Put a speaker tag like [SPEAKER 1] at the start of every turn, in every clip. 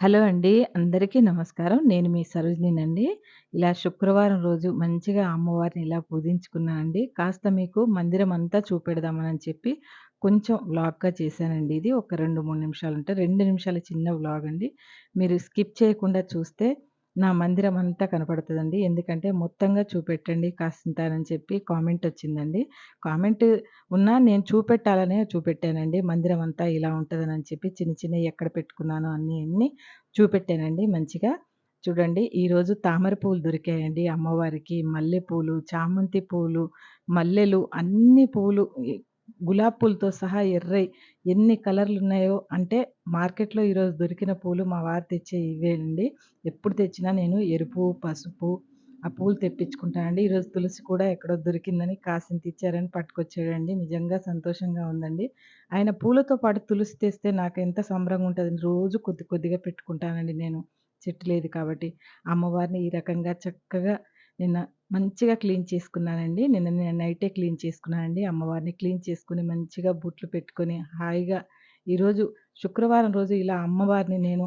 [SPEAKER 1] Hello అండి. అందరికీ నమస్కారం. నేను మీ సరోజినినండి. ఇలా శుక్రవారం రోజు మంచిగా అమ్మవారిని ఇలా పూజించుకున్నానండి. కాస్త మీకు మందిరం అంతా చూపెడదామని చెప్పి కొంచెం వ్లాగ్‌గా చేశానండి ఇది. ఒక 2, 3 నిమిషాలుంటే 2 నిమిషాల చిన్న వ్లాగ్ అండి. మీరు స్కిప్ చేయకుండా చూస్తే నా మందిరం అంతా కనపడతదండి. ఎందుకంటే మొత్తంగా చూపెట్టండి కాసింత అని చెప్పి కామెంట్ వచ్చిందండి. కామెంట్ ఉన్నా నేను చూపెట్టాలనే చూపెట్టానండి. మందిరం అంతా ఇలా ఉంటదనని చెప్పి చిన్న చిన్నయి ఎక్కడ పెట్టుకున్నానో అన్నీ చూపెట్టానండి మంచిగా. చూడండి ఈరోజు తామర పూలు దొరికాయండి అమ్మవారికి. మల్లె పూలు, చామంతి పూలు, మల్లెలు అన్ని పూలు గులాబీ పూలతో సహా ఎర్రయి ఎన్ని కలర్లున్నాయో అంటే మార్కెట్‌లో ఈరోజు దొరికిన పూలు మా వారు తెచ్చే ఇవేనండి. ఎప్పుడు తెచ్చినా నేను ఎరుపు, పసుపు ఆ పూలు తెప్పించుకుంటానండి. ఈరోజు తులసి కూడా ఎక్కడో దొరికిందని కాసింత ఇచ్చారని పట్టుకొచ్చాడండి. నిజంగా సంతోషంగా ఉందండి. ఆయన పూలతో పాటు తులసి తెస్తే నాకెంత సంబరంగా ఉంటదండి. రోజు కొద్ది కొద్దిగా పెట్టుకుంటానండి నేను. చెట్టు లేదు కాబట్టి. అమ్మవారిని ఈ రకంగా చక్కగా నిన్న మంచిగా క్లీన్ చేసుకున్నానండి. నిన్న నైటే క్లీన్ చేసుకున్నానండి. అమ్మవారిని క్లీన్ చేసుకొని మంచిగా బొట్లు పెట్టుకొని హాయిగా ఈరోజు శుక్రవారం రోజు ఇలా అమ్మవారిని నేను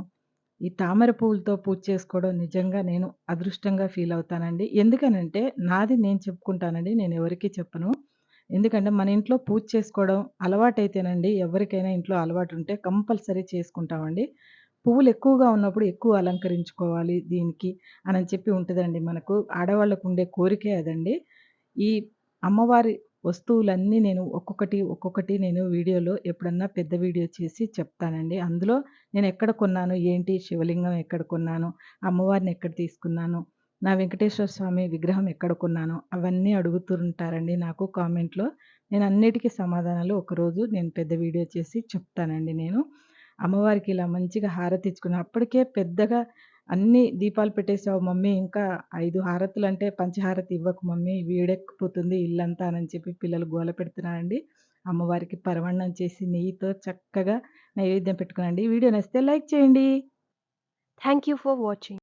[SPEAKER 1] ఈ తామర పువ్వులతో పూజ చేసుకోవడం నిజంగా నేను అదృష్టంగా ఫీల్ అవుతానండి. ఎందుకనంటే నాది నేను చెప్పుకుంటానండి. నేనెవరికీ చెప్పను. ఎందుకంటే మన ఇంట్లో పూజ చేసుకోవడం అలవాటైతేనండి ఎవరికైనా ఇంట్లో అలవాటుంటే కంపల్సరీ చేసుకుంటామండి. పువ్వులు ఎక్కువగా ఉన్నప్పుడు ఎక్కువ అలంకరించుకోవాలి దీనికి అనని చెప్పి ఉంటదండి మనకు. ఆడవాళ్ళకుండే కోరికే అదండి. ఈ అమ్మవారి వస్తువులన్నీ నేను ఒక్కొక్కటి నేను వీడియోలో ఎప్పుడన్నా పెద్ద వీడియో చేసి చెప్తానండి. అందులో నేనెక్కడ కొన్నాను, ఏంటి శివలింగం ఎక్కడ కొన్నాను, అమ్మవారిని ఎక్కడ తీసుకున్నాను, నా వెంకటేశ్వర స్వామి విగ్రహం ఎక్కడ కొన్నాను, అవన్నీ అడుగుతుంటారండి నాకు కామెంట్‌లో. నేనన్నిటికి సమాధానాలు ఒకరోజు నేను పెద్ద వీడియో చేసి చెప్తానండి నేను. అమ్మవారికి ఇలా మంచిగా హారతిచ్చుకున్న అప్పటికే పెద్దగా అన్ని దీపాలు పెట్టేసావు మమ్మీ ఇంకా 5 హారతులంటే పంచహారతి ఇవ్వకు మమ్మీ వేడెక్కిపోతుంది ఇల్లంతా అని చెప్పి పిల్లలు గోల పెడుతున్నారండి. అమ్మవారికి పరమాన్నం చేసి నెయ్యితో చక్కగా నైవేద్యం పెట్టుకున్నానండి. వీడియో నచ్చితే లైక్ చేయండి.
[SPEAKER 2] Thank you for watching.